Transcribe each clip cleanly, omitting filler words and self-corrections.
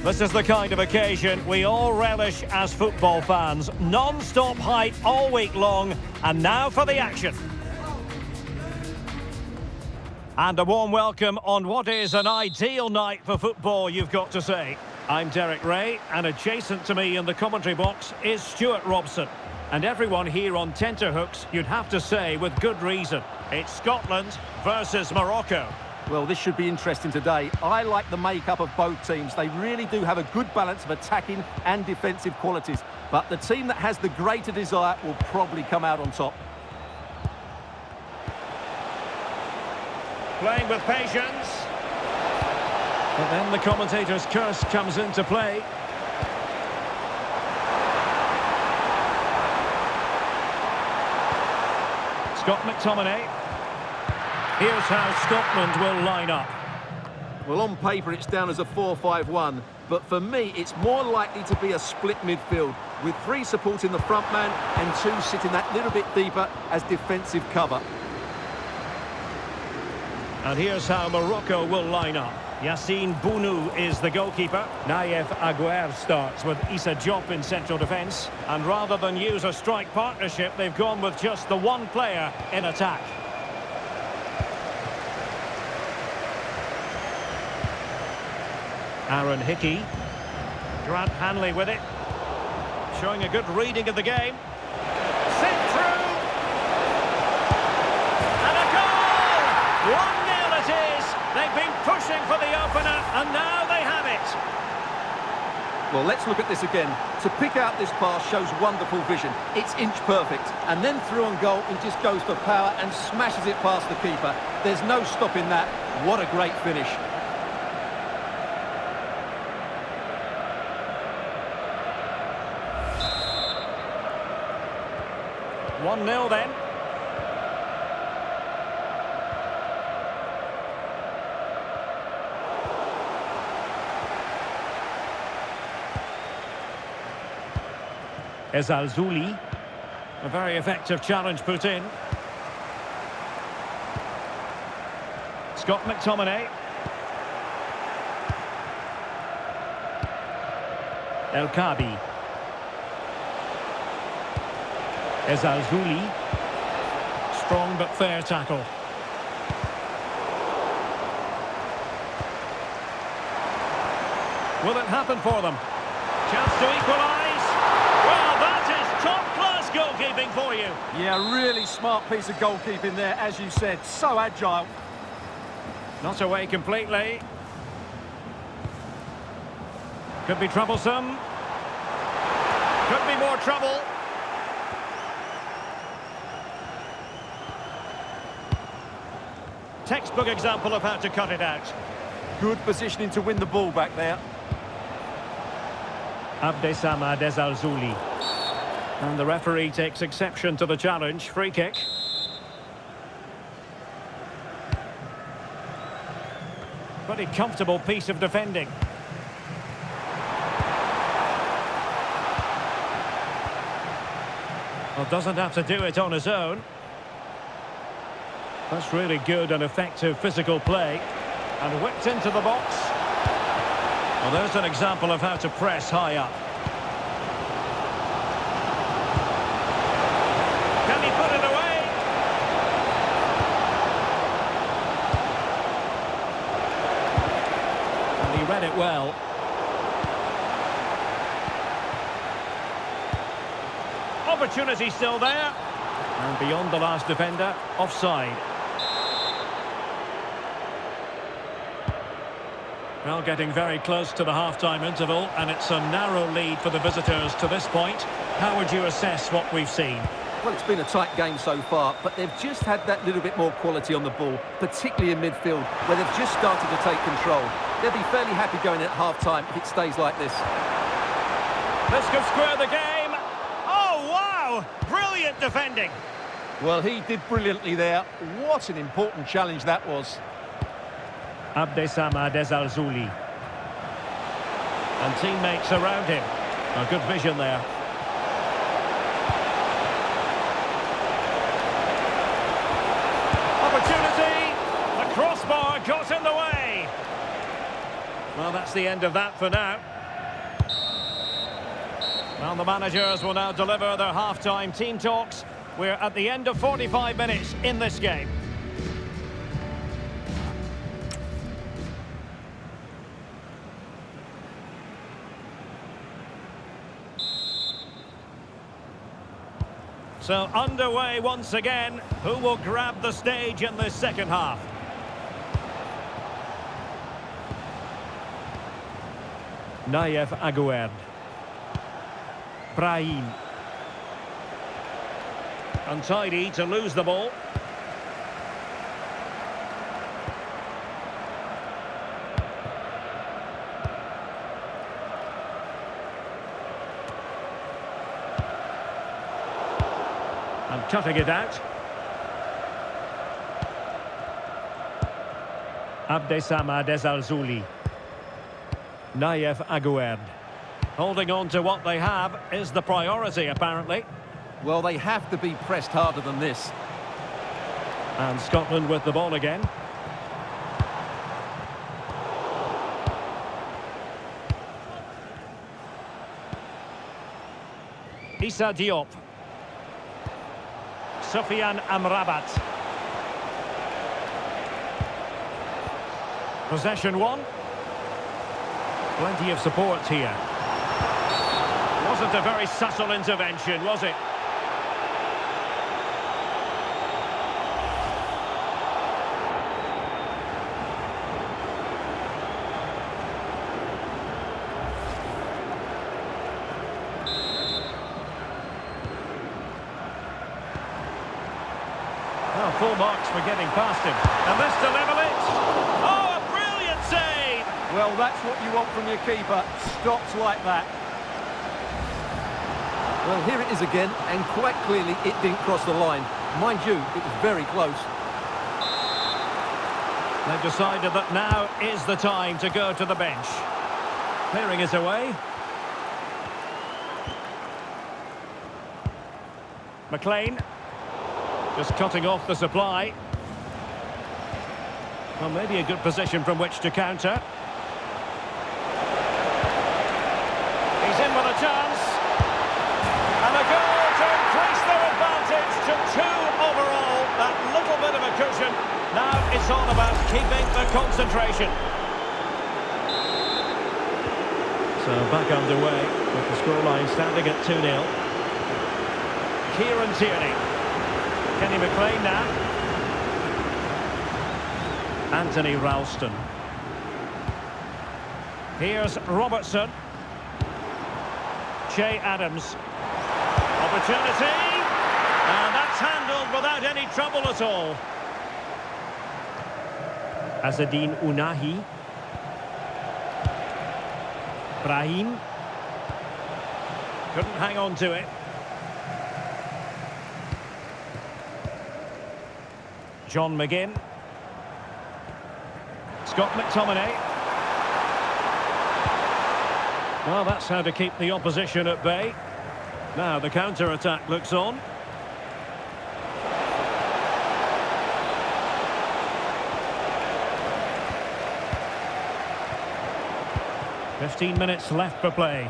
This is the kind of occasion we all relish as football fans. Non-stop hype all week long, and now for the action. And a warm welcome on what is an ideal night for football, you've got to say. I'm Derek Ray, and adjacent to me in the commentary box is Stuart Robson. And everyone here on tenterhooks, you'd have to say with good reason. It's Scotland versus Morocco. Well, this should be interesting today. I like the makeup of both teams. They really do have a good balance of attacking and defensive qualities. But the team that has the greater desire will probably come out on top. Playing with patience. But then the commentator's curse comes into play. Scott McTominay. Here's how Scotland will line up. Well, on paper, it's down as a 4-5-1. But for me, it's more likely to be a split midfield, with 3 supporting the front man and 2 sitting that little bit deeper as defensive cover. And here's how Morocco will line up. Yassine Bounou is the goalkeeper. Naïef Aguerd starts with Issa Diop in central defence. And rather than use a strike partnership, they've gone with just the one player in attack. Aaron Hickey. Grant Hanley with it. Showing a good reading of the game. Sent through. And a goal! 1-0 it is. They've been pushing for the opener, and now they have it. Well, let's look at this again. To pick out this pass shows wonderful vision. It's inch perfect. And then through on goal, he just goes for power and smashes it past the keeper. There's no stopping that. What a great finish. One 1-0 then. Ezalzouli. A very effective challenge put in. Scott McTominay. El Kabi. Ezalzouli. Strong but fair tackle. Will it happen for them? Chance to equalise. Well, that is top-class goalkeeping for you. Yeah, really smart piece of goalkeeping there, as you said. So agile. Not away completely. Could be troublesome. Could be more trouble. Textbook example of how to cut it out. Good positioning to win the ball back there. Abdesamad Ezalzouli. And the referee takes exception to the challenge. Free kick. Pretty comfortable piece of defending. Well, doesn't have to do it on his own. That's really good and effective physical play. And whipped into the box. Well, there's an example of how to press high up. Can he put it away? And he read it well. Opportunity still there. And beyond the last defender, offside. Well, getting very close to the half-time interval, and it's a narrow lead for the visitors to this point. How would you assess what we've seen? Well, it's been a tight game so far, but they've just had that little bit more quality on the ball, particularly in midfield, where they've just started to take control. They'll be fairly happy going at half-time if it stays like this. This could square the game. Oh, wow! Brilliant defending. Well, he did brilliantly there. What an important challenge that was. Abdesamad Ezalzouli. And teammates around him. A good vision there. Opportunity! The crossbar got in the way. Well, that's the end of that for now. Well, the managers will now deliver their half-time team talks. We're at the end of 45 minutes in this game. So underway once again. Who will grab the stage in this second half? Nayev Aguerd. Brahim. Untidy to lose the ball. And cutting it out. Abdesamad Ezalzouli. Nayev Aguerd. Holding on to what they have is the priority, apparently. Well, they have to be pressed harder than this. And Scotland with the ball again. Issa Diop. Sofiane Amrabat. Possession one. Plenty of support here. Wasn't a very subtle intervention, was it? Well, full marks for getting past him. And this to level it. Oh, a brilliant save! Well, that's what you want from your keeper. Stops like that. Well, here it is again, and quite clearly it didn't cross the line. Mind you, it was very close. They've decided that now is the time to go to the bench. Clearing it away. McLean. Just cutting off the supply. Well, maybe a good position from which to counter. He's in with a chance. And a goal to increase their advantage to 2 overall. That little bit of a cushion. Now it's all about keeping the concentration. So back underway with the scoreline standing at 2-0. Kieran Tierney. Kenny McLean now. Anthony Ralston. Here's Robertson. Che Adams. Opportunity. And that's handled without any trouble at all. Azzedine Ounahi. Brahim. Couldn't hang on to it. John McGinn. Scott McTominay. Well, that's how to keep the opposition at bay. Now the counter-attack looks on. "15 minutes left for play.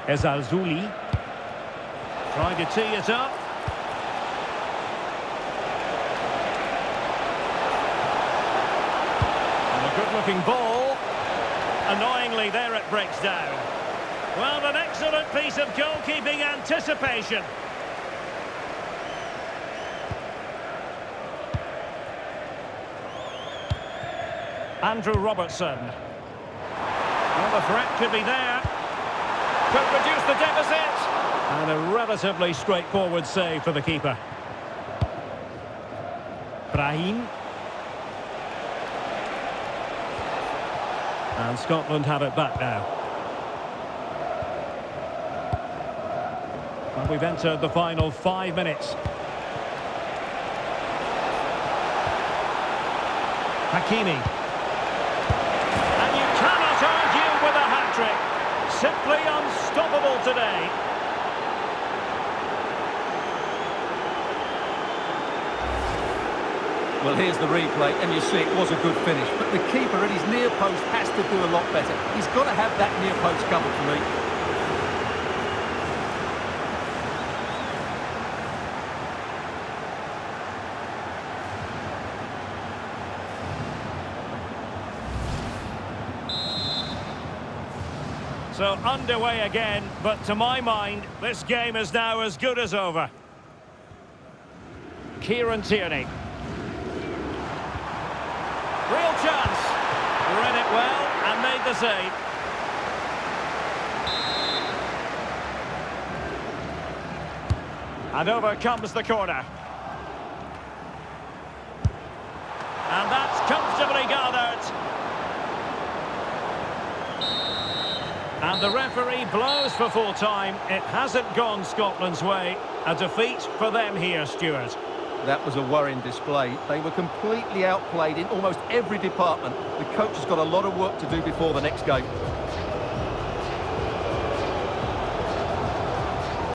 Ezalzouli. Trying to tee it up. And a good-looking ball. Annoyingly, there it breaks down. Well, an excellent piece of goalkeeping anticipation. Andrew Robertson. Well, the threat could be there. Could reduce the deficit. And a relatively straightforward save for the keeper. Brahim. And Scotland have it back now. And we've entered the final 5 minutes. Hakimi. And you cannot argue with a hat-trick. Simply unstoppable today. Well, here's the replay, and you see it was a good finish. But the keeper at his near post has to do a lot better. He's got to have that near post covered for me. So underway again, but to my mind, this game is now as good as over. Kieran Tierney. Real chance. Read it well and made the save. And over comes the corner. And that's comfortably gathered. And the referee blows for full time. It hasn't gone Scotland's way. A defeat for them here, Stuart. That was a worrying display. They were completely outplayed in almost every department. The coach has got a lot of work to do before the next game.